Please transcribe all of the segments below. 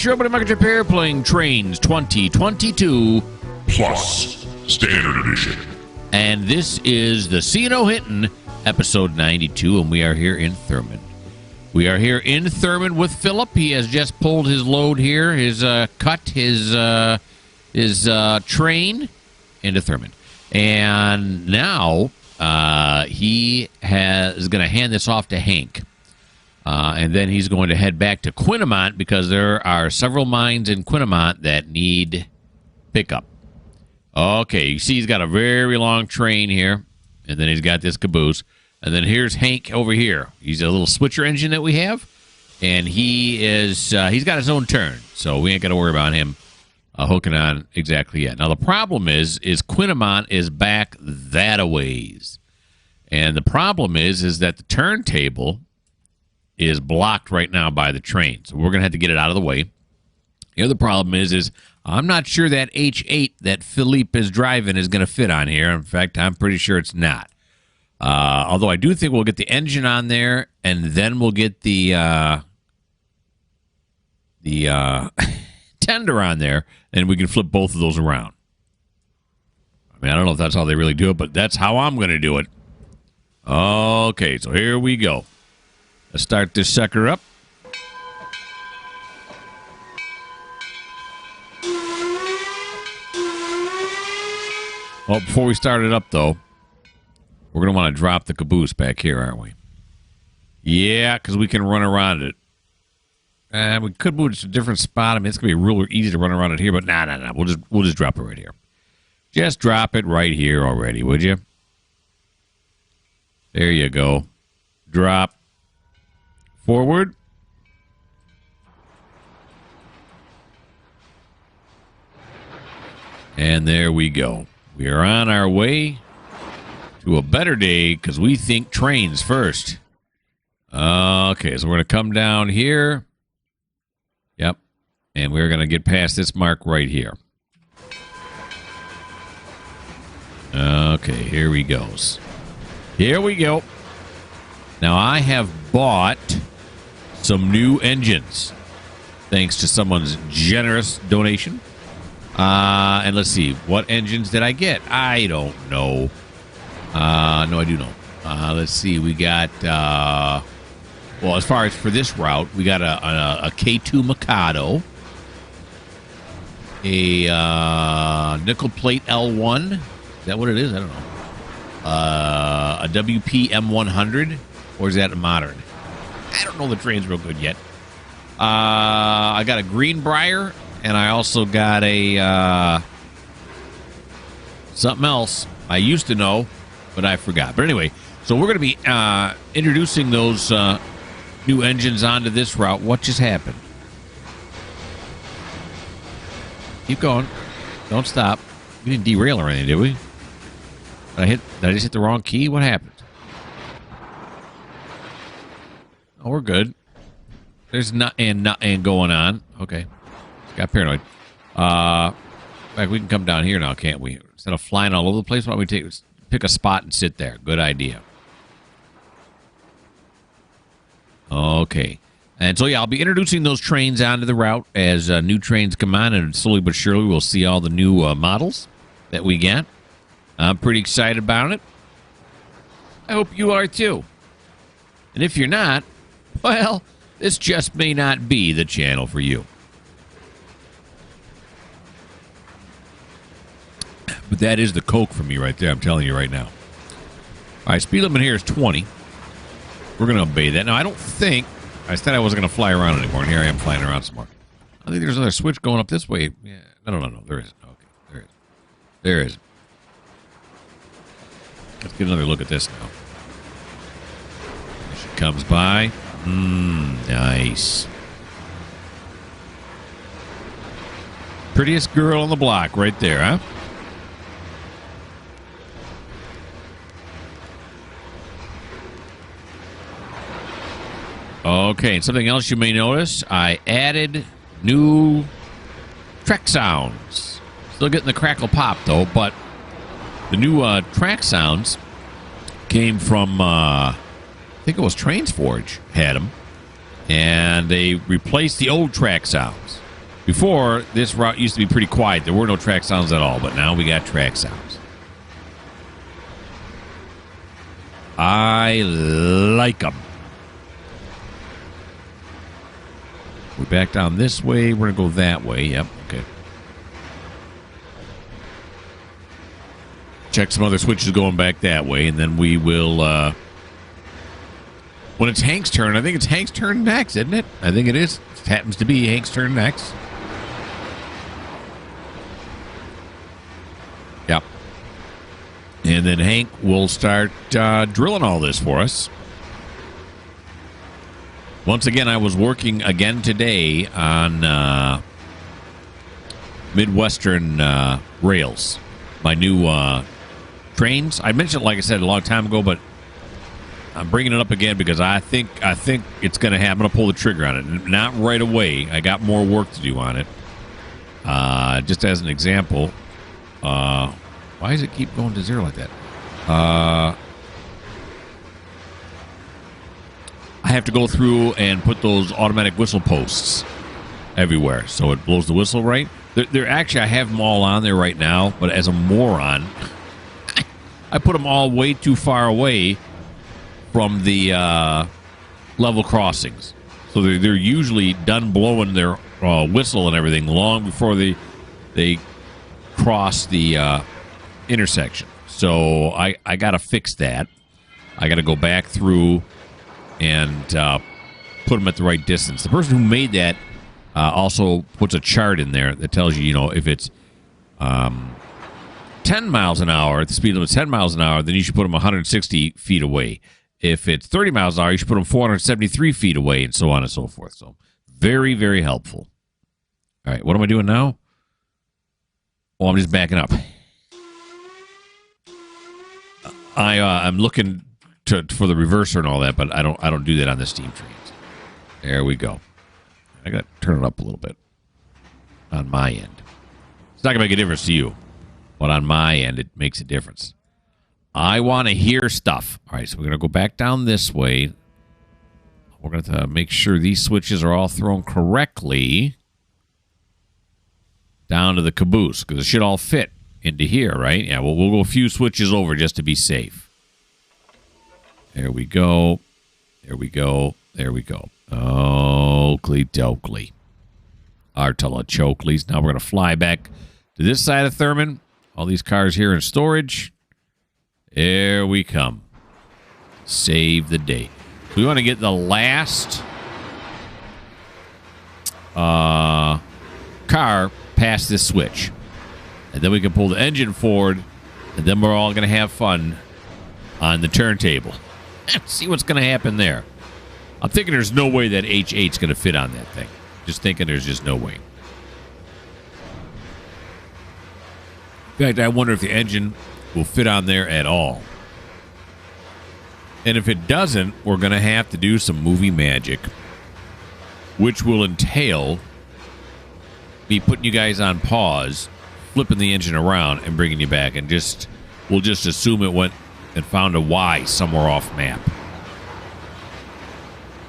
your buddy Mikerowchip here, playing Trainz 2022 Plus Standard Edition. And this is the Hinton, episode 92, and we are here in Thurmond. We are here in Thurmond with Philip. He has just pulled his load here, his train into Thurmond. And now he is going to hand this off to Hank. And then he's going to head back to Quinnamont because there are several mines in Quinnamont that need pickup. Okay, you see he's got a very long train here, and then he's got this caboose. And then here's Hank over here. He's a little switcher engine that we have, and he's got his own turn, so we ain't got to worry about him hooking on exactly yet. Now, the problem is Quinnamont is back that a ways. And the problem is that the turntable is blocked right now by the train. So we're going to have to get it out of the way. The other problem is I'm not sure that H8 that Philippe is driving is going to fit on here. In fact, I'm pretty sure it's not. Although I do think we'll get the engine on there, and then we'll get the tender on there, and we can flip both of those around. I mean, I don't know if that's how they really do it, but that's how I'm going to do it. Okay, so here we go. Let's start this sucker up. Well, before we start it up, though, we're going to want to drop the caboose back here, aren't we? Yeah, because we can run around it. We could move it to a different spot. I mean, it's going to be real easy to run around it here, but nah. We'll just drop it right here. Just drop it right here already, would you? There you go. Drop. Forward. And there we go. We are on our way to a better day because we think trains first. Okay, so we're going to come down here. Yep. And we're going to get past this mark right here. Okay, here we goes. Here we go. Now, I have bought some new engines, thanks to someone's generous donation. And let's see, what engines did I get? I don't know. No, I do know. Let's see, we got, well, as far as for this route, we got a K2 Mikado, a nickel plate L1. Is that what it is? I don't know. A WP M100, or is that a modern? I don't know the trains real good yet. I got a Greenbrier, and I also got a something else I used to know, but I forgot. But anyway, so we're going to be introducing those new engines onto this route. What just happened? Keep going. Don't stop. We didn't derail or anything, did we? Did I just hit the wrong key? What happened? Oh, we're good. There's nothing going on. Okay. Got paranoid. Like we can come down here now, can't we? Instead of flying all over the place, why don't we pick a spot and sit there? Good idea. Okay. And so, yeah, I'll be introducing those trains onto the route as new trains come on, and slowly but surely we'll see all the new models that we got. I'm pretty excited about it. I hope you are too. And if you're not, well, this just may not be the channel for you. But that is the Coke for me right there, I'm telling you right now. All right, speed limit here is 20. We're going to obey that. Now, I don't think... I said I wasn't going to fly around anymore, and here I am flying around some more. I think there's another switch going up this way. Yeah, no. There isn't. Okay, there isn't. Let's get another look at this now. As she comes by. Nice. Prettiest girl on the block right there, huh? Okay, and something else you may notice, I added new track sounds. Still getting the crackle pop, though, but the new track sounds came from, I think it was Trainz Forge had them, and they replaced the old track sounds. Before, this route used to be pretty quiet. There were no track sounds at all, but now we got track sounds. I like them. We're back down this way. We're going to go that way. Yep, okay. Check some other switches going back that way, and then we will... when it's Hank's turn, I think it's Hank's turn next, isn't it? I think it is. It happens to be Hank's turn next. Yep. And then Hank will start drilling all this for us. Once again, I was working again today on Midwestern rails. My new Trainz. I mentioned it, like I said, a long time ago, but I'm bringing it up again because I think it's going to happen. I'm going to pull the trigger on it. Not right away. I got more work to do on it. Just as an example, why does it keep going to zero like that? I have to go through and put those automatic whistle posts everywhere, so it blows the whistle right. They're actually, I have them all on there right now, but as a moron, I put them all way too far away from the level crossings. So they're usually done blowing their whistle and everything long before they cross the intersection. So I got to fix that. I got to go back through and put them at the right distance. The person who made that also puts a chart in there that tells you, if it's 10 miles an hour, at the speed limit 10 miles an hour, then you should put them 160 feet away. If it's 30 miles an hour, you should put them 473 feet away, and so on and so forth. So very, very helpful. All right, what am I doing now? Oh, I'm just backing up. I'm looking for the reverser and all that, but I don't do that on the steam trains. There we go. I got to turn it up a little bit on my end. It's not going to make a difference to you, but on my end, it makes a difference. I want to hear stuff. All right, so we're going to go back down this way. We're going to make sure these switches are all thrown correctly down to the caboose, because it should all fit into here, right? Yeah, well, we'll go a few switches over just to be safe. There we go. There we go. There we go. Oakley dokley. Artilla-chokleys. Now we're going to fly back to this side of Thurmond. All these cars here in storage. There we come. Save the day. We want to get the last car past this switch. And then we can pull the engine forward, and then we're all going to have fun on the turntable. See what's going to happen there. I'm thinking there's no way that H8's going to fit on that thing. Just thinking there's just no way. In fact, I wonder if the engine will fit on there at all. And if it doesn't, we're going to have to do some movie magic, which will entail me putting you guys on pause, flipping the engine around, and bringing you back. And we'll just assume it went and found a Y somewhere off map.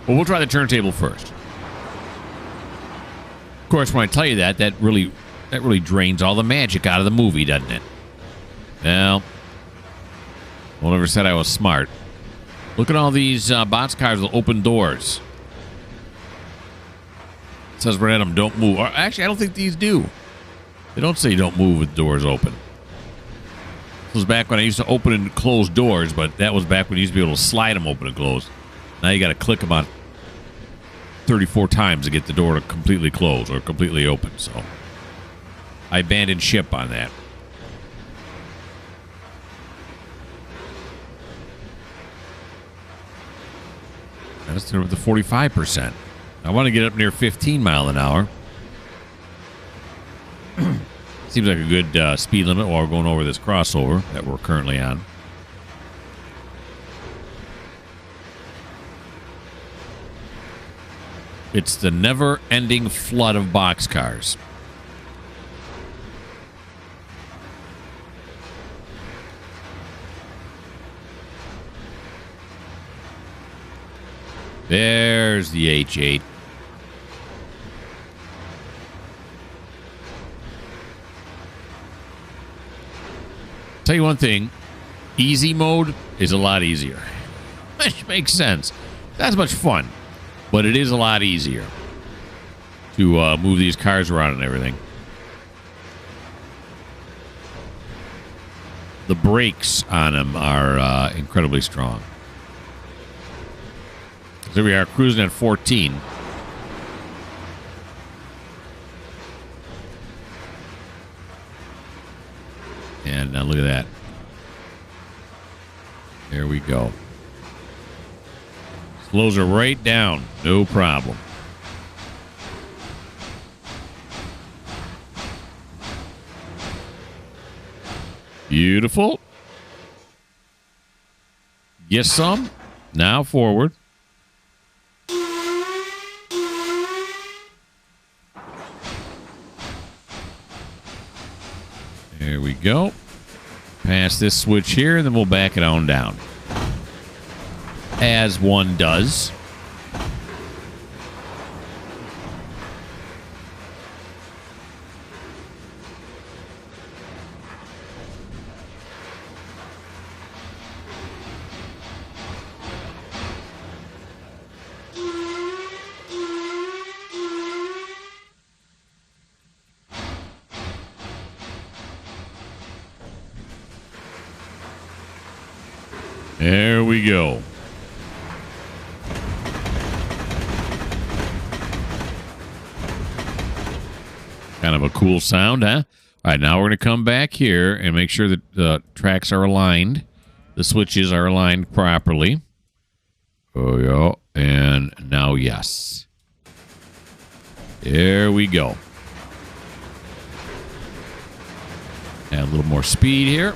Well, we'll try the turntable first. Of course, when I tell you that really drains all the magic out of the movie, doesn't it? Well, no one ever said I was smart. Look at all these boxcars with open doors. It says right on them, don't move. Or, actually, I don't think these do. They don't say don't move with doors open. This was back when I used to open and close doors, but that was back when you used to be able to slide them open and close. Now you got to click them on 34 times to get the door to completely close or completely open. So I abandoned ship on that. Let's do it with the 45%. I want to get up near 15 mile an hour. Seems like a good speed limit while we're going over this crossover that we're currently on. It's the never-ending flood of boxcars. There's the H8. Tell you one thing, easy mode is a lot easier. Which makes sense. That's much fun, but it is a lot easier to move these cars around and everything. The brakes on them are incredibly strong. So we are cruising at 14. And now look at that. There we go. Slows her right down. No problem. Beautiful. Get some. Now forward. There we go. Pass this switch here, and then we'll back it on down. As one does. There we go. Kind of a cool sound, huh? All right, now we're going to come back here and make sure that the tracks are aligned. The switches are aligned properly. Oh, yeah. And now, yes. There we go. Add a little more speed here.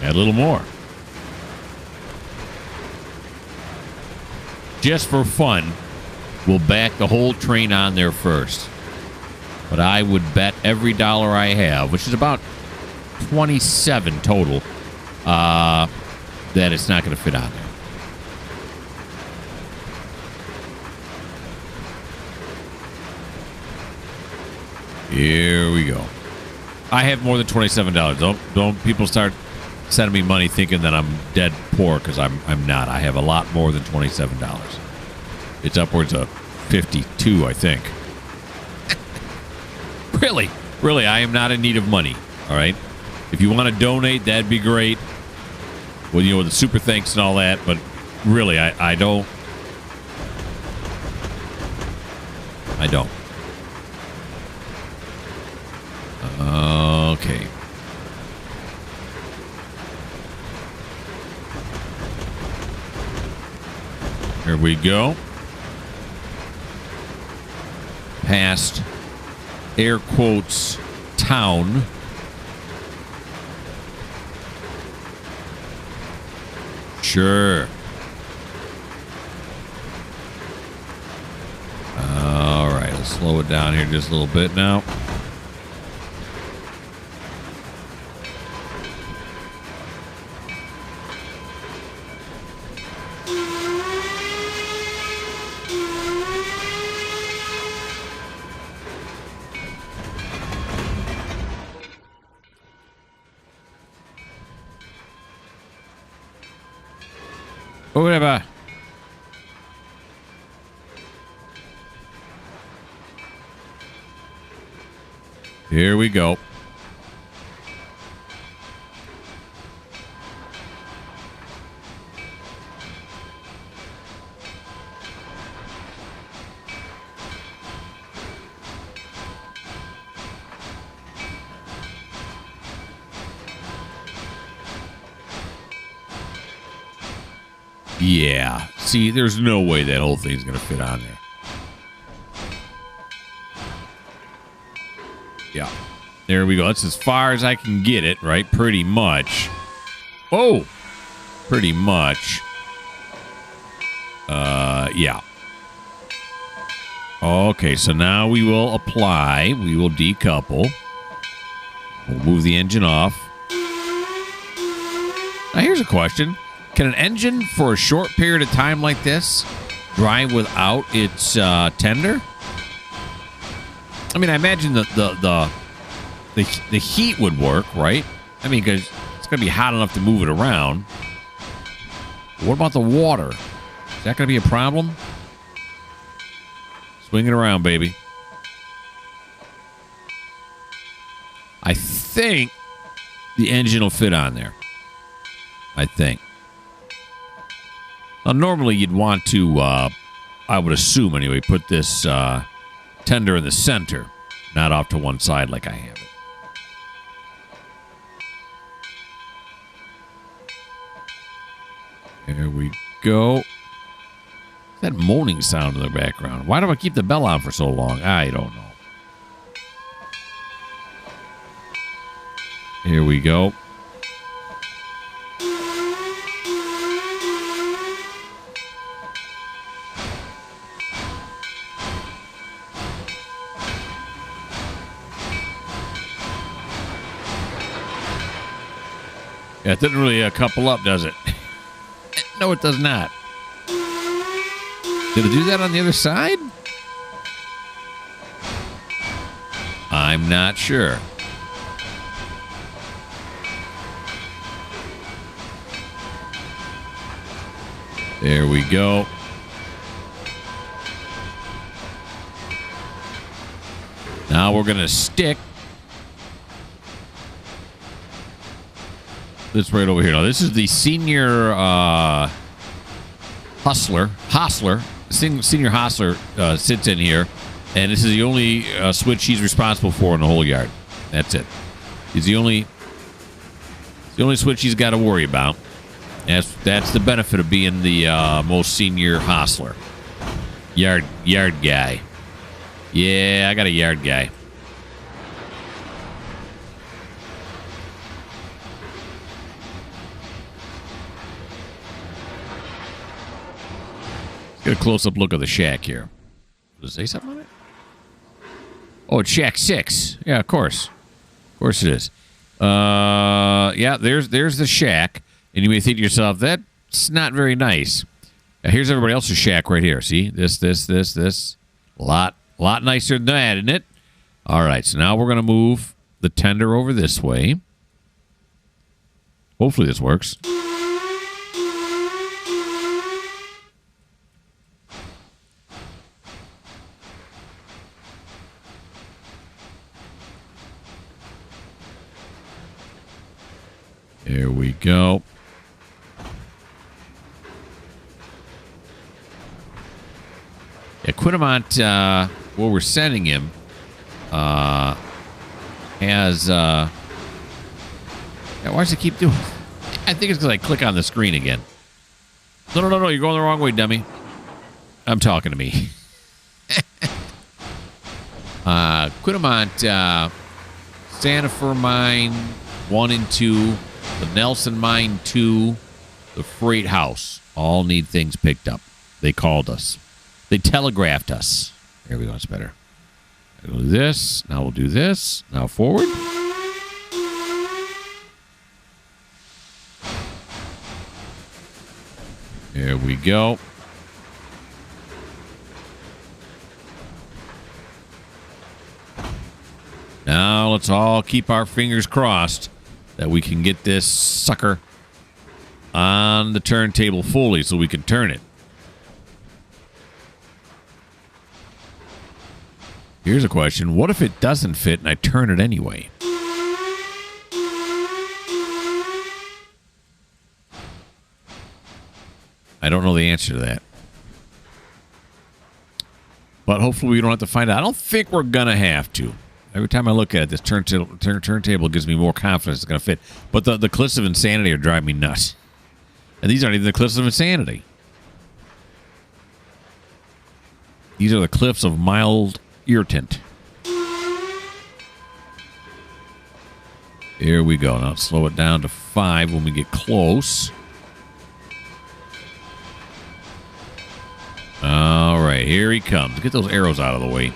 Add a little more. Just for fun, we'll back the whole train on there first. But I would bet every dollar I have, which is about 27 total, that it's not going to fit on there. Here we go. I have more than $27. Don't people start sending me money thinking that I'm dead poor, because I'm not. I have a lot more than $27. It's upwards of 52, I think. Really, I am not in need of money. All right, if you want to donate, that'd be great. Well, with the super thanks and all that. But really, I don't. I don't. Okay. Here we go. Past air quotes town. Sure. All right, let's slow it down here just a little bit now. Whatever. Here we go. Yeah. See, there's no way that whole thing's going to fit on there. Yeah. There we go. That's as far as I can get it, right? Pretty much. Oh! Pretty much. Yeah. Okay, so now we will apply. We will decouple. We'll move the engine off. Now, here's a question. Can an engine for a short period of time like this drive without its tender? I mean, I imagine the heat would work, right? I mean, because it's going to be hot enough to move it around. What about the water? Is that going to be a problem? Swing it around, baby. I think the engine will fit on there. I think. Now, normally you'd want to, I would assume anyway, put this tender in the center, not off to one side like I have it. There we go. That moaning sound in the background. Why do I keep the bell on for so long? I don't know. Here we go. Yeah, it didn't really couple up, does it? No, it does not. Did it do that on the other side? I'm not sure. There we go. Now we're going to stick this right over here. Now, this is the senior hostler. Senior hostler sits in here, and this is the only switch he's responsible for in the whole yard. That's it. He's the only switch he's got to worry about. That's the benefit of being the most senior hostler. Yard guy. Yeah, I got a yard guy. Get a close-up look of the shack here. Does it say something on it? Oh, it's Shack 6. Yeah, of course. Of course it is. Yeah, there's the shack. And you may think to yourself, that's not very nice. Now, here's everybody else's shack right here. See? This. A lot nicer than that, isn't it? All right, so now we're going to move the tender over this way. Hopefully this works. There we go. Yeah, Quinamont, where we're sending him, has... Yeah, why does it keep doing... I think it's because I click on the screen again. No, you're going the wrong way, dummy. I'm talking to me. Quinamont, Santa Fe Mine 1 and 2, the Nelson Mine 2, the Freight House, all need things picked up. They called us. They telegraphed us. There we go. It's better. We'll do this. Now we'll do this. Now forward. There we go. Now let's all keep our fingers crossed that we can get this sucker on the turntable fully so we can turn it. Here's a question. What if it doesn't fit and I turn it anyway? I don't know the answer to that. But hopefully we don't have to find out. I don't think we're going to have to. Every time I look at it, this turntable gives me more confidence it's going to fit. But the cliffs of insanity are driving me nuts. And these aren't even the cliffs of insanity. These are the cliffs of mild irritant. Here we go. Now let's slow it down to 5 when we get close. All right, here he comes. Get those arrows out of the way.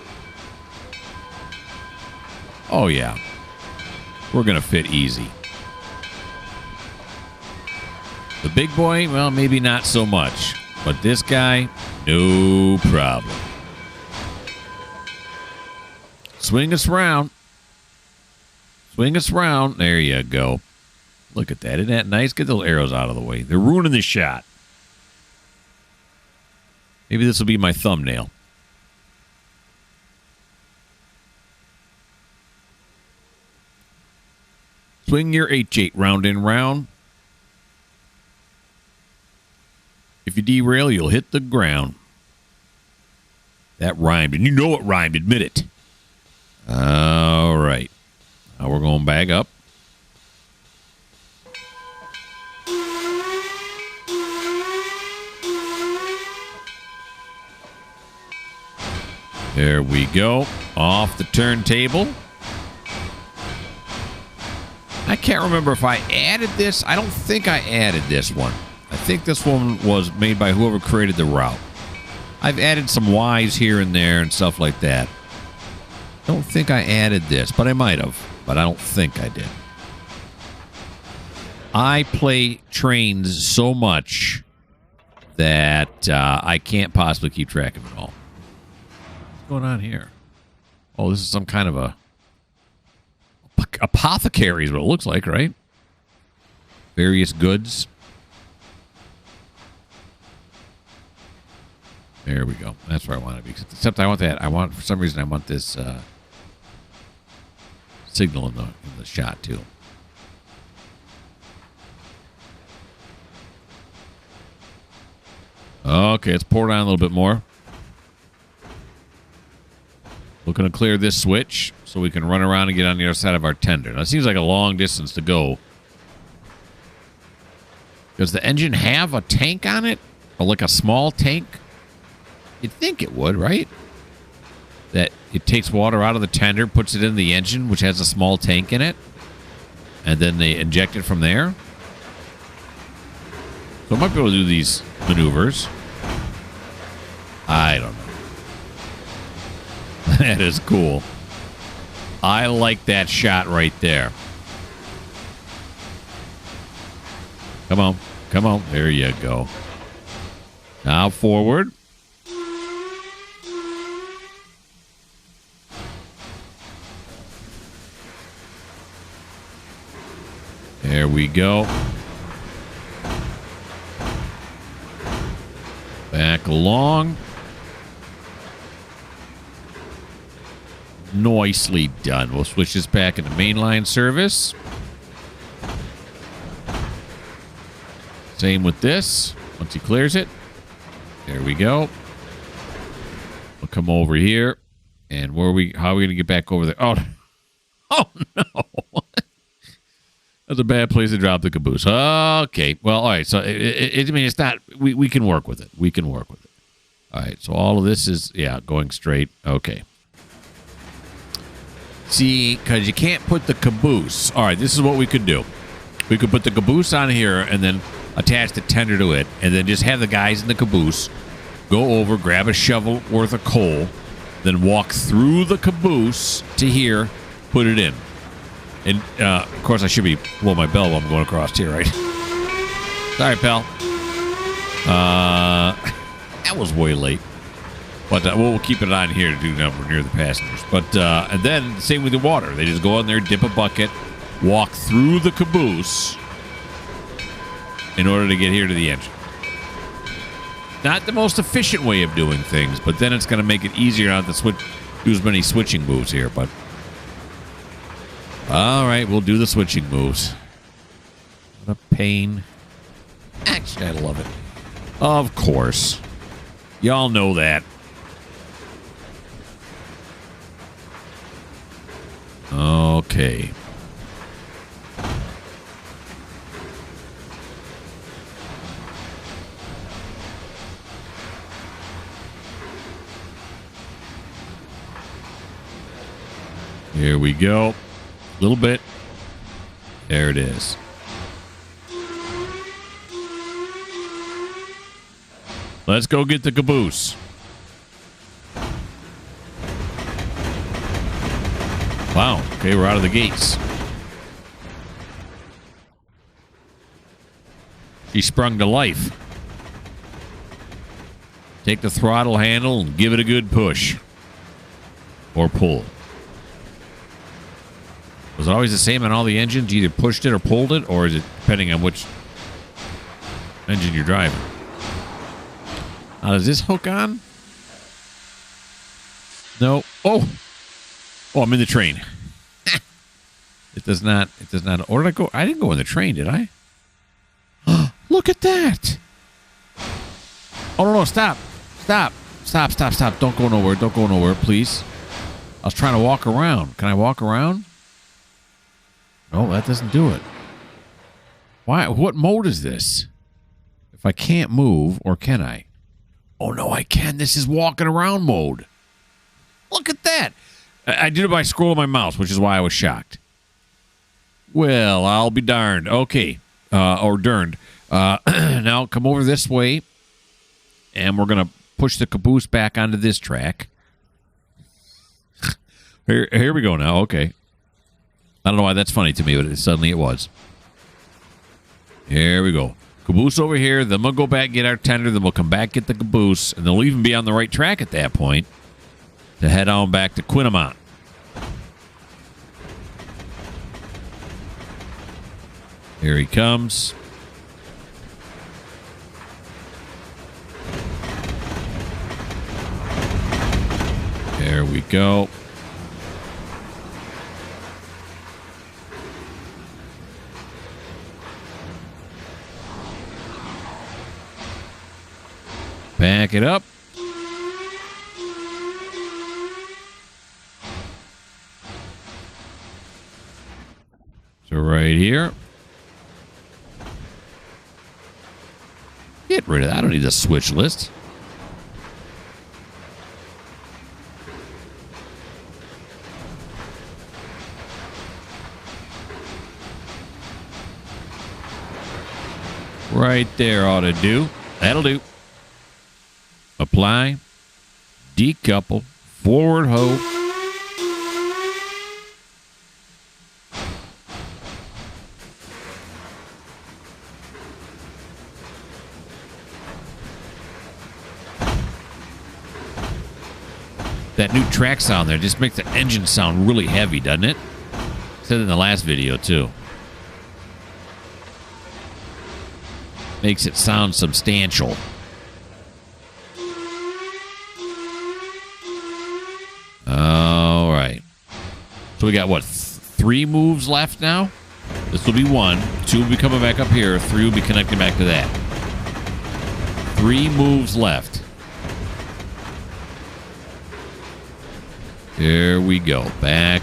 Oh, yeah. We're going to fit easy. The big boy, well, maybe not so much. But this guy, No problem. Swing us around. Swing us around. There you go. Look at that. Isn't that nice? Get those arrows out of the way. They're ruining the shot. Maybe this will be my thumbnail. Swing your H8 round and round. If you derail, you'll hit the ground. That rhymed, and you know it rhymed. Admit it. All right. Now we're going back up. There we go. Off the turntable. I can't remember if I added this. I don't think I added this one. I think this one was made by whoever created the route. I've added some Y's here and there and stuff like that. Don't think I added this, but I might have. But I don't think I did. I play Trainz so much that I can't possibly keep track of it all. What's going on here? Oh, this is some kind of a apothecary is what it looks like, right? Various goods. There we go. That's where I want to be. Except I want that. For some reason, I want this signal in the shot, too. Okay, let's pour it on a little bit more. Looking to clear this switch so we can run around and get on the other side of our tender. Now, it seems like a long distance to go. Does the engine have a tank on it? Or like a small tank? You'd think it would, right? That it takes water out of the tender, puts it in the engine, which has a small tank in it, and then they inject it from there. So I might be able to do these maneuvers. I don't know. That is cool. I like that shot right there. Come on. Come on. There you go. Now forward. There we go. Back along. Nicely done. We'll switch this back into mainline service. Same with this. Once he clears it. There we go. We'll come over here. And how are we going to get back over there? Oh no. That's a bad place to drop the caboose. Okay. Well, all right. So, I mean, it's not... We can work with it. We can work with it. All right. So, all of this is, going straight. Okay. See, because you can't put the caboose. All right. This is what we could do. We could put the caboose on here and then attach the tender to it and then just have the guys in the caboose go over, grab a shovel worth of coal, then walk through the caboose to here, put it in. And, of course, I should be blowing my bell while I'm going across here, right? Sorry, pal. That was way late. But we'll keep it on here to do number near the passengers. But, and then, same with the water. They just go in there, dip a bucket, walk through the caboose in order to get here to the engine. Not the most efficient way of doing things, but then it's going to make it easier not to do as many switching moves here, but... All right, we'll do the switching moves. What a pain. Actually, I love it. Of course. Y'all know that. Okay. Here we go. A little bit. There it is. Let's go get the caboose. Wow. Okay, we're out of the gates. She sprung to life. Take the throttle handle and give it a good push. Or pull. Was it always the same on all the engines? You either pushed it or pulled it? Or is it depending on which engine you're driving? Now, does this hook on? No. Oh, I'm in the train. It does not. Or did I go? I didn't go in the train, did I? Look at that. Oh, no, stop. Don't go nowhere, please. I was trying to walk around. Can I walk around? No, that doesn't do it. Why? What mode is this? If I can't move, or can I? Oh, no, I can. This is walking around mode. Look at that. I did it by scrolling my mouse, which is why I was shocked. Well, I'll be darned. Okay. Or darned. Now, come over this way. And we're going to push the caboose back onto this track. Here we go now. Okay. I don't know why that's funny to me, but suddenly it was. Here we go. Caboose over here. Then we'll go back, get our tender. Then we'll come back, get the caboose. And they'll even be on the right track at that point to head on back to Quinnamont. Here he comes. There we go. Back it up. So right here. Get rid of that. I don't need a switch list. Right there ought to do. That'll do. Apply. Decouple. Forward hoe. That new track sound there just makes the engine sound really heavy, doesn't it? Said in the last video, too. Makes it sound substantial. All right. So we got, what, 3 moves left now? This will be 1. 2 will be coming back up here. 3 will be connecting back to that. 3 moves left. There we go. Back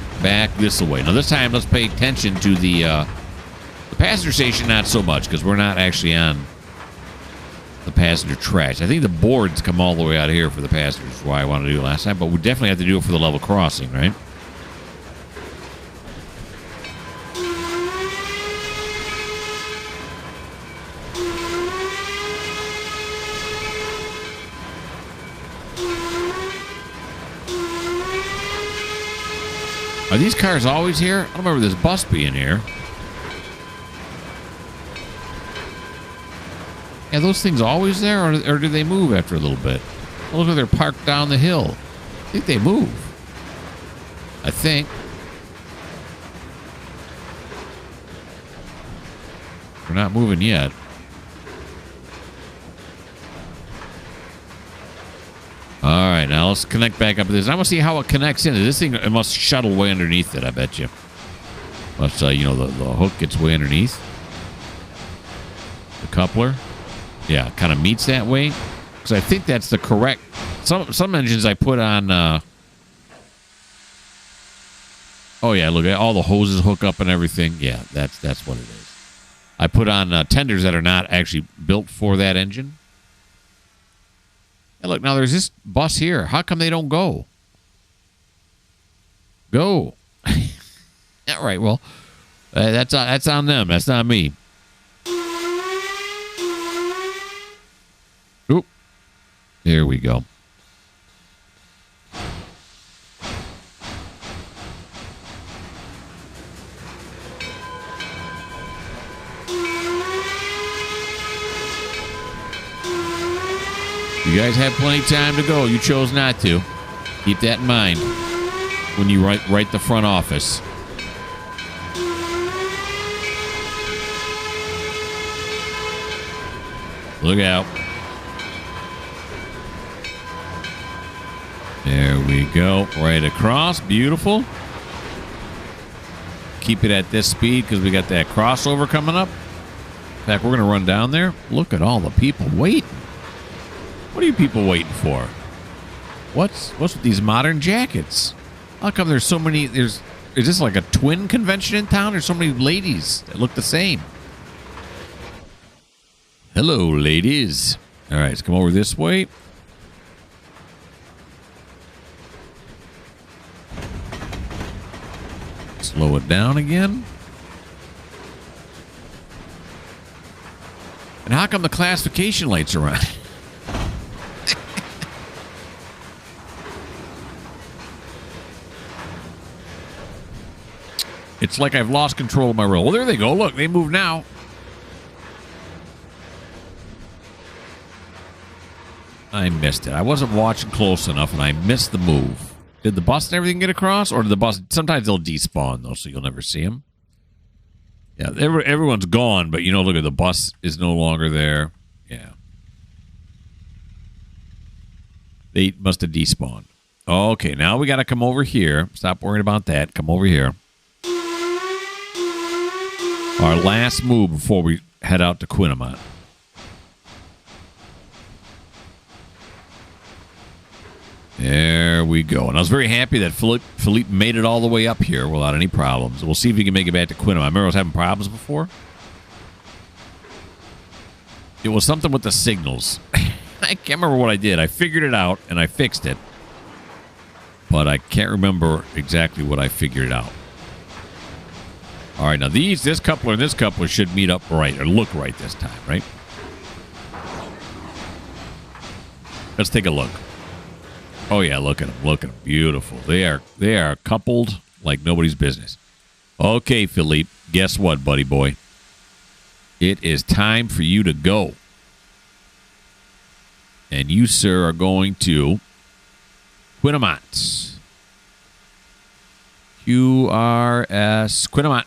this way. Now, this time, let's pay attention to the passenger station, not so much, because we're not actually on the passenger tracks. I think the boards come all the way out of here for the passengers, why I wanted to do it last time, but we definitely have to do it for the level crossing, right? Are these cars always here? I don't remember this bus being here. Yeah, those things always there, or do they move after a little bit? Oh, look, they're parked down the hill. I think they move. I think. We're not moving yet. All right, now let's connect back up to this. I want to see how it connects into this thing. It must shuttle way underneath it, I bet you. Must, the hook gets way underneath. The coupler. Yeah, kind of meets that way. Because I think that's the correct... Some engines I put on... Oh, yeah, look, all the hoses hook up and everything. Yeah, that's what it is. I put on tenders that are not actually built for that engine. And look, now there's this bus here. How come they don't go? Go. All right, well, that's on them. That's not me. Oop. There we go. You guys have plenty of time to go. You chose not to. Keep that in mind when you write the front office. Look out. There we go. Right across. Beautiful. Keep it at this speed because we got that crossover coming up. In fact, we're going to run down there. Look at all the people waiting. What are you people waiting for? What's with these modern jackets? How come there's so many? Is this like a twin convention in town? There's so many ladies that look the same. Hello, ladies. All right, let's come over this way. Slow it down again. And how come the classification lights are on? It's like I've lost control of my role. Well, there they go. Look, they move now. I missed it. I wasn't watching close enough, and I missed the move. Did the bus and everything get across? Or did the bus... Sometimes they'll despawn, though, so you'll never see them. Yeah, everyone's gone, but, you know, look at the bus is no longer there. Yeah. They must have despawned. Okay, now we got to come over here. Stop worrying about that. Come over here. Our last move before we head out to Quinamont. There we go. And I was very happy that Philippe made it all the way up here without any problems. We'll see if he can make it back to Quinamont. I remember I was having problems before. It was something with the signals. I can't remember what I did. I figured it out, and I fixed it. But I can't remember exactly what I figured out. All right, now this coupler and this coupler should meet up right, or look right this time, right? Let's take a look. Oh, yeah, look at them. Look at them. Beautiful. They are coupled like nobody's business. Okay, Philippe, guess what, buddy boy? It is time for you to go. And you, sir, are going to Quinamont. QRS Quinamont.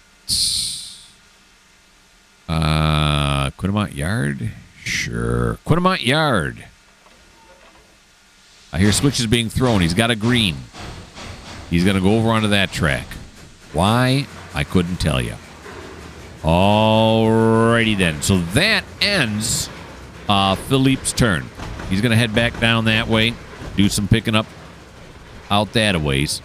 Quinamont Yard? Sure. Quinamont Yard. I hear switches being thrown. He's got a green. He's going to go over onto that track. Why? I couldn't tell you. Alrighty then. So that ends Philippe's turn. He's going to head back down that way, do some picking up out that a ways.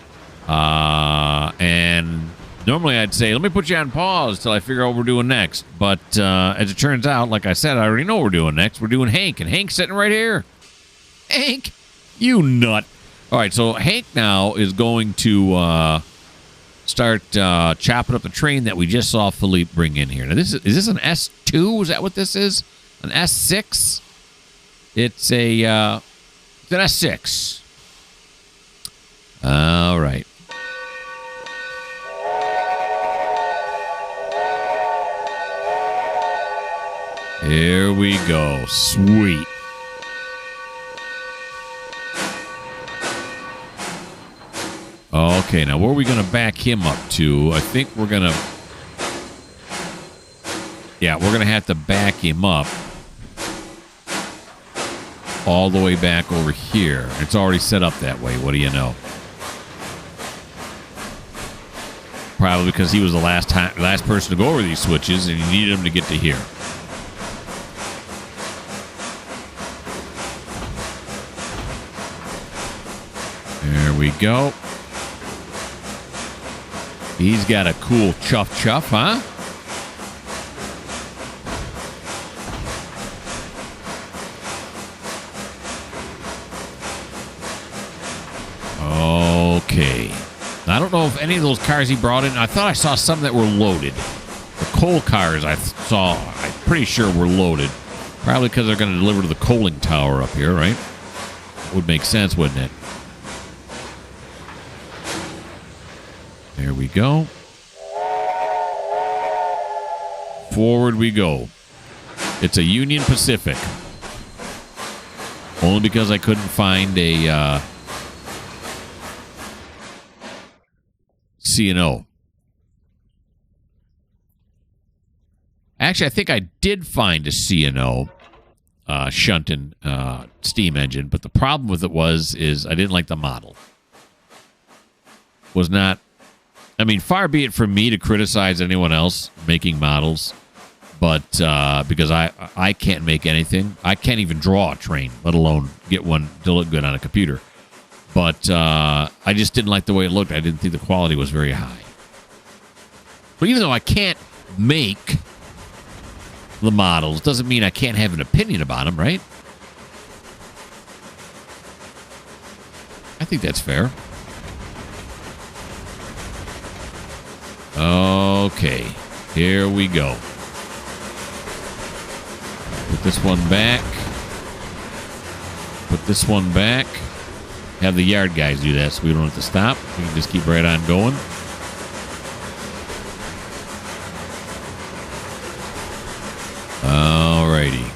And normally I'd say, let me put you on pause till I figure out what we're doing next. But as it turns out, like I said, I already know what we're doing next. We're doing Hank, and Hank's sitting right here. Hank, you nut. All right, so Hank now is going to start chopping up the train that we just saw Philippe bring in here. Now, is this an S2? Is that what this is? An S6? It's an S6. All right. Here we go. Sweet. Okay, now where are we going to back him up to? I think we're going to... Yeah, we're going to have to back him up all the way back over here. It's already set up that way. What do you know? Probably because he was the last person to go over these switches, and you needed him to get to here. There we go. He's got a cool chuff, huh? Okay. I don't know if any of those cars he brought in, I thought I saw some that were loaded. The coal cars I'm pretty sure were loaded. Probably because they're going to deliver to the coaling tower up here, right? Would make sense, wouldn't it? There we go. Forward we go. It's a Union Pacific. Only because I couldn't find a C&O. Actually, I think I did find a C&O Shunton steam engine, but the problem with it is I didn't like the model. Was not, I mean, far be it from me to criticize anyone else making models, but because I can't make anything. I can't even draw a train, let alone get one to look good on a computer. But I just didn't like the way it looked. I didn't think the quality was very high. But even though I can't make the models, doesn't mean I can't have an opinion about them, right? I think that's fair. Okay, here we go. Put this one back. Put this one back. Have the yard guys do that so we don't have to stop. We can just keep right on going. Alrighty.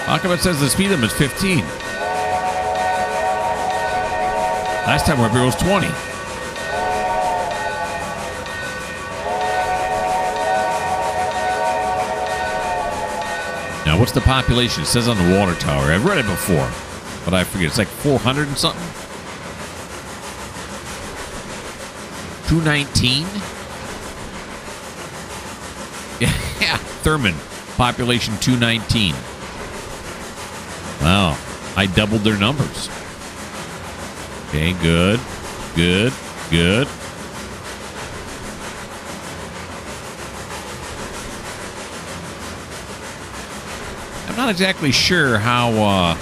How come it says the speed limit is 15? Last time we were up here it was 20. Now, what's the population? It says on the water tower. I've read it before, but I forget. It's like 400 and something. 219? Yeah, Thurmond. Population 219. Wow. I doubled their numbers. Okay, good. Good. Good. I'm not exactly sure how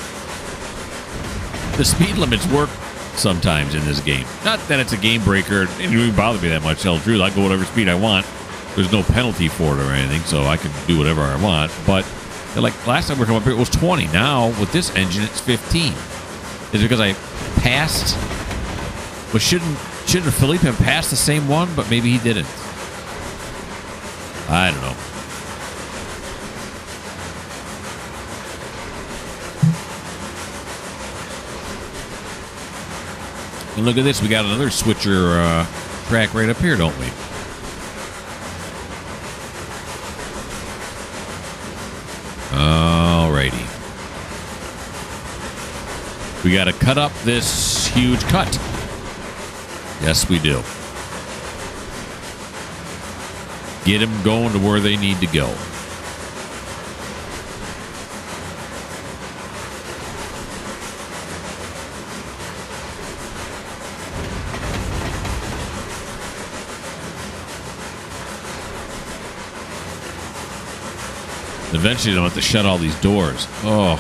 the speed limits work sometimes in this game. Not that it's a game breaker. It didn't really bother me that much, to tell the truth. I go whatever speed I want. There's no penalty for it or anything, so I can do whatever I want. But like last time we were up here, it was 20. Now with this engine, it's 15. Is it because I passed? But shouldn't Philippe have passed the same one? But maybe he didn't. I don't know. And look at this. We got another switcher track right up here, don't we? Alrighty. We got to cut up this huge cut. Yes, we do. Get them going to where they need to go. Eventually, I'll have to shut all these doors. Oh.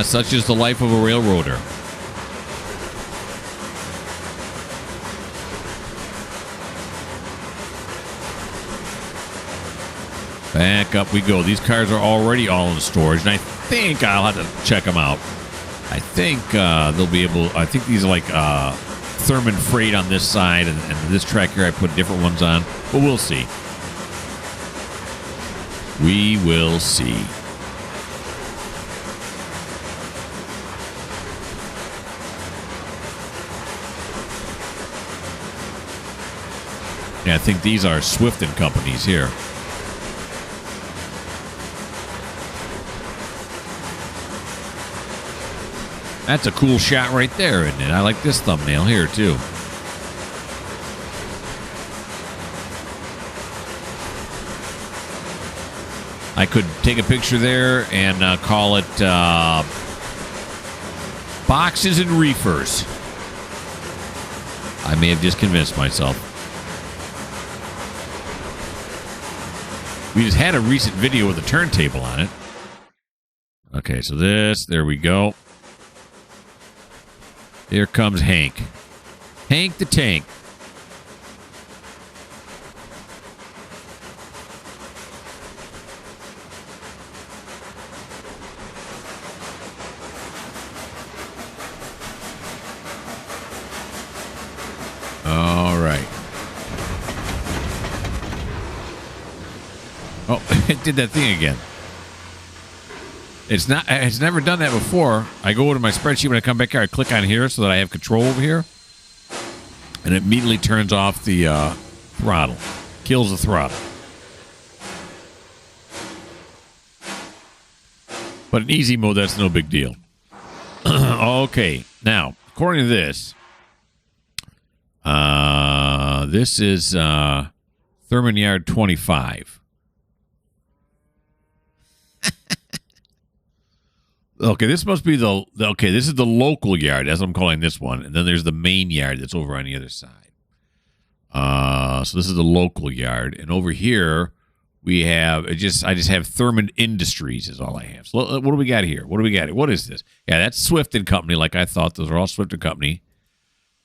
Such is the life of a railroader. Back up we go. These cars are already all in storage, and I think I'll have to check them out. I think they'll be able... I think these are like Thurmond freight on this side, and this track here I put different ones on. But we'll see. We will see. Yeah, I think these are Swift and companies here. That's a cool shot right there, isn't it? I like this thumbnail here, too. I could take a picture there and call it Boxes and Reefers. I may have just convinced myself. We just had a recent video with a turntable on it. Okay, so there we go. Here comes Hank. Hank the Tank. All right. Oh, it did that thing again. It's never done that before. I go to my spreadsheet when I come back here. I click on here so that I have control over here. And it immediately turns off the throttle. Kills the throttle. But in easy mode, that's no big deal. Okay. Now, according to this, this is Thurmond Yard 25. Okay, this must be okay, this is the local yard. That's what I'm calling this one. And then there's the main yard that's over on the other side. So this is the local yard. And over here, we have, I just have Thurmond Industries is all I have. So what do we got here? What do we got here? What is this? Yeah, that's Swift & Company, like I thought. Those are all Swift & Company.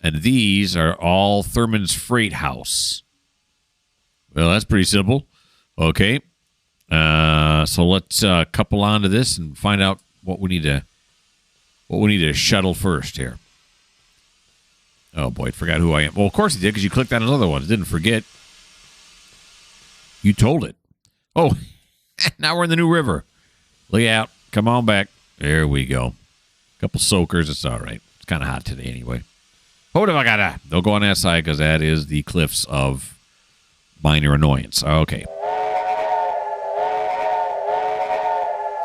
And these are all Thurmond's Freight House. Well, that's pretty simple. Okay. So let's couple onto this and find out what we need to shuttle first here. Oh, boy, I forgot who I am. Well, of course you did, because you clicked on another one. Didn't forget. You told it. Oh, now we're in the New River. Look out. Come on back. There we go. Couple soakers. It's all right. It's kind of hot today anyway. Hold on. Don't go on that side, because that is the cliffs of minor annoyance. Okay.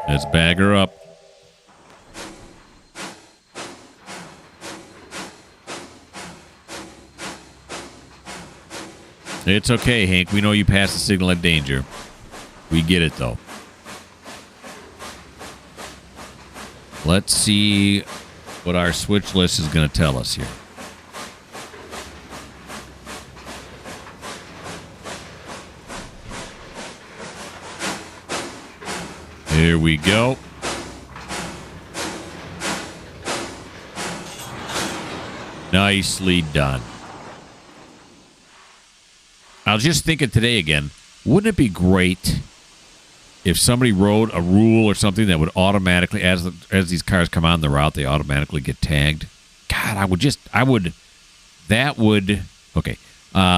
Let's bag her up. It's okay, Hank. We know you passed the signal at danger. We get it, though. Let's see what our switch list is going to tell us here. Here we go. Nicely done. I was just thinking today again, wouldn't it be great if somebody wrote a rule or something that would automatically, as these cars come on the route, they automatically get tagged? God, okay.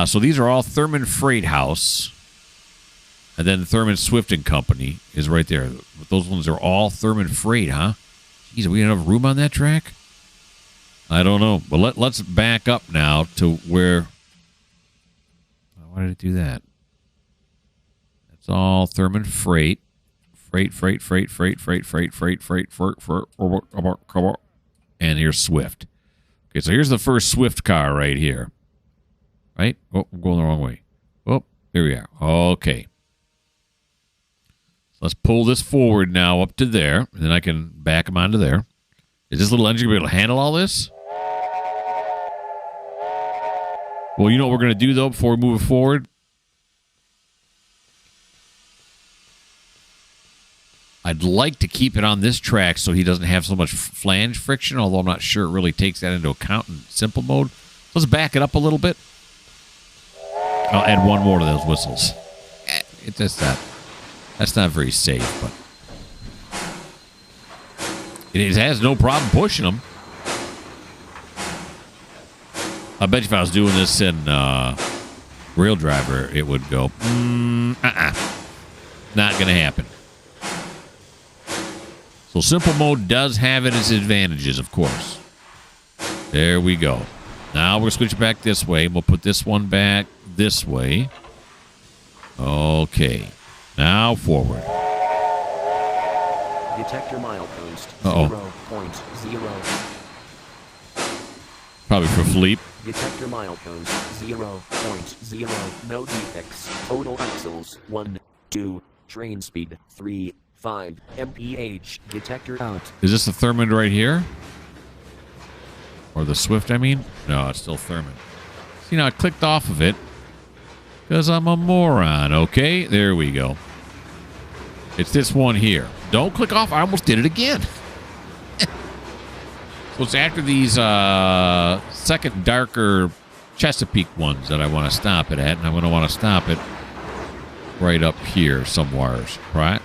So these are all Thurmond Freight House. And then Thurmond Swift & Company is right there. Those ones are all Thurmond Freight, huh? Jeez, are we going to have room on that track? I don't know. But let's back up now to where... Why did it do that? That's all Thurmond Freight. Freight. And here's Swift. Okay, so here's the first Swift car right here. Right? Oh, I'm going the wrong way. Oh, here we are. Okay. So let's pull this forward now up to there, and then I can back them onto there. Is this little engine going to be able to handle all this? Well, you know what we're going to do, though, before we move it forward? I'd like to keep it on this track so he doesn't have so much flange friction, although I'm not sure it really takes that into account in simple mode. Let's back it up a little bit. I'll add one more to those whistles. It's just that's not very safe, but it has no problem pushing them. I bet you if I was doing this in Rail Driver, it would go, not going to happen. So simple mode does have its advantages, of course. There we go. Now we're switching back this way. We'll put this one back this way. Okay. Now forward. Detector milepost 0.0. Probably for Philippe. Detector milepost 0.0. No defects. Total axles 1, 2. Train speed 3, 5 mph. Detector out. Is this the Thurmond right here? Or the Swift, I mean? No, it's still Thurmond. See, now I clicked off of it because I'm a moron. Okay, there we go. It's this one here. Don't click off. I almost did it again. So it's after these second darker Chesapeake ones that I want to stop it at, and I'm going to want to stop it right up here somewheres, right?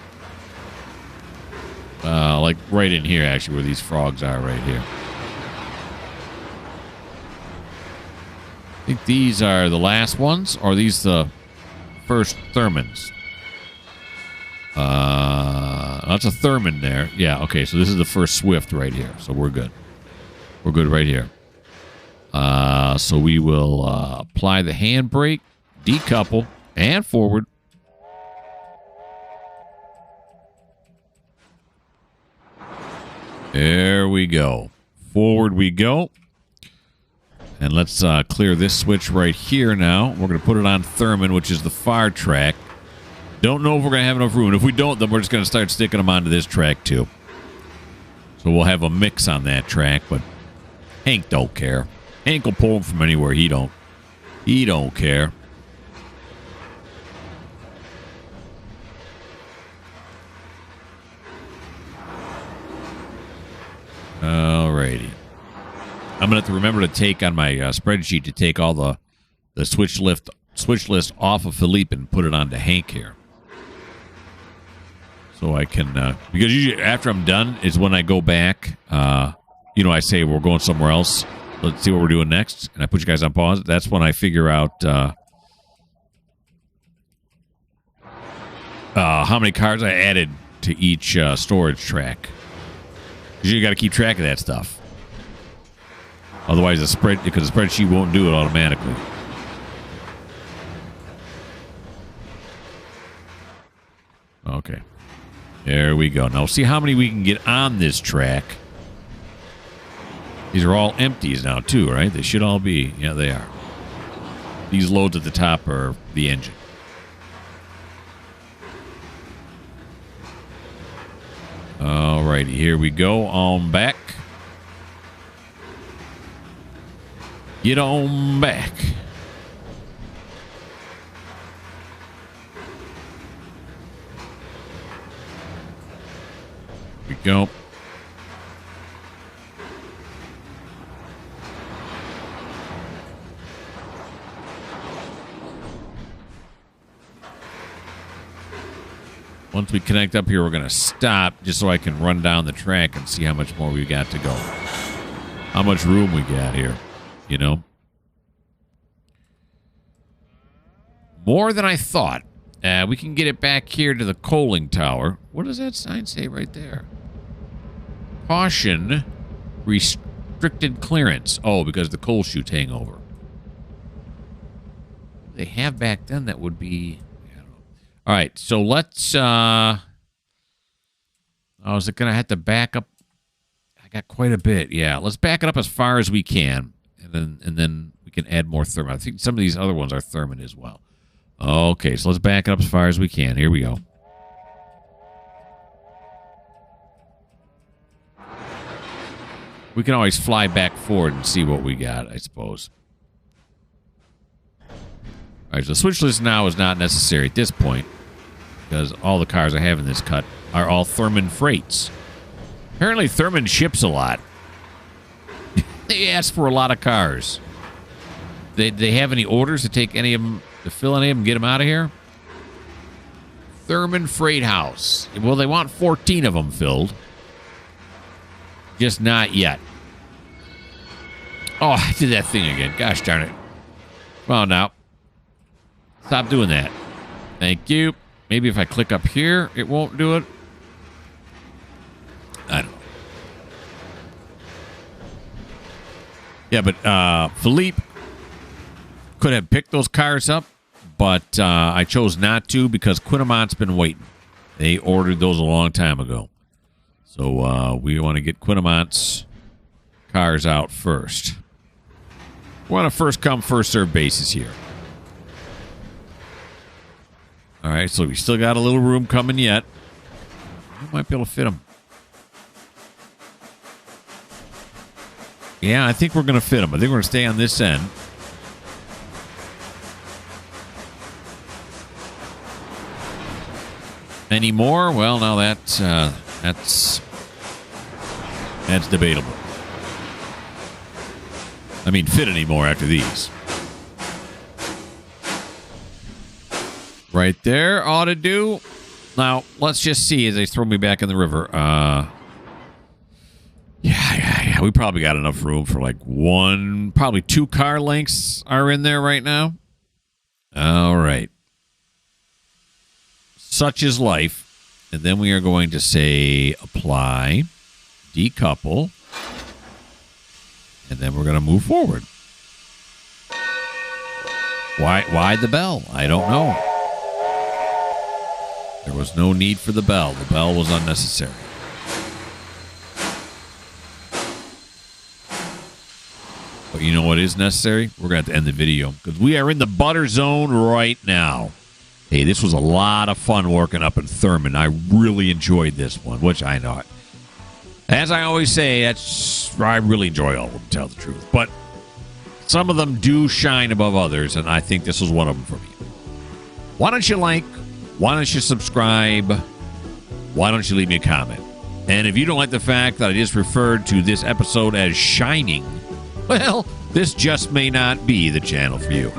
Like right in here, actually, where these frogs are right here. I think these are the last ones, or are these the first Thurmonds? That's a Thurmond there. Yeah, okay, so this is the first Swift right here. So we're good. We're good right here. So we will apply the handbrake, decouple, and forward. There we go. Forward we go. And let's clear this switch right here now. We're going to put it on Thurmond, which is the far track. Don't know if we're going to have enough room. And if we don't, then we're just going to start sticking them onto this track, too. So we'll have a mix on that track, but Hank don't care. Hank will pull him from anywhere. He don't care. Alrighty. I'm going to have to remember to take on my spreadsheet to take all the switch list off of Philippe and put it onto Hank here. So I can, because usually after I'm done is when I go back, I say we're going somewhere else. Let's see what we're doing next. And I put you guys on pause. That's when I figure out how many cars I added to each storage track. Because you got to keep track of that stuff. Otherwise, because the spreadsheet won't do it automatically. Okay. There we go. Now, see how many we can get on this track. These are all empties now, too, right? They should all be. Yeah, they are. These loads at the top are the engine. Alrighty, here we go. On back. Get on back. Here we go. Once we connect up here, we're going to stop just so I can run down the track and see how much more we got to go. How much room we got here, you know? More than I thought. We can get it back here to the coaling tower. What does that sign say right there? Caution, restricted clearance. Oh, because the coal chute's hangover. They have back then that would be... All right, so let's... I was going to have to back up. I got quite a bit. Yeah, let's back it up as far as we can, and then we can add more Thurmond. I think some of these other ones are Thurmond as well. Okay, so let's back it up as far as we can. Here we go. We can always fly back forward and see what we got, I suppose. All right, so the switch list now is not necessary at this point because all the cars I have in this cut are all Thurmond freights. Apparently, Thurmond ships a lot. They ask for a lot of cars. They have any orders to take any of them, to fill any of them, get them out of here? Thurmond Freight House. Well, they want 14 of them filled. Just not yet. Oh, I did that thing again. Gosh darn it. Well, now. Stop doing that. Thank you. Maybe if I click up here, it won't do it. I don't know. Yeah, but Philippe could have picked those cars up, but I chose not to because Quinemont's been waiting. They ordered those a long time ago. So we want to get Quinemont's cars out first. We're on a first come, first served basis here. All right, so we still got a little room coming yet. We might be able to fit them. Yeah, I think we're going to fit them. I think we're going to stay on this end. Any more? Well, now that's debatable. I mean, fit any more after these. Right there ought to do. Now, let's just see as they throw me back in the river. Yeah. We probably got enough room for like probably 2 car lengths are in there right now. All right. Such is life. And then we are going to say apply, decouple, and then we're going to move forward. Why the bell? I don't know. There was no need for the bell. The bell was unnecessary. But you know what is necessary? We're going to have to end the video because we are in the butter zone right now. Hey, this was a lot of fun working up in Thurmond. I really enjoyed this one, which I know. As I always say, I really enjoy all of them, to tell the truth. But some of them do shine above others, and I think this was one of them for me. Why don't you like? Why don't you subscribe? Why don't you leave me a comment? And if you don't like the fact that I just referred to this episode as shining, well, this just may not be the channel for you.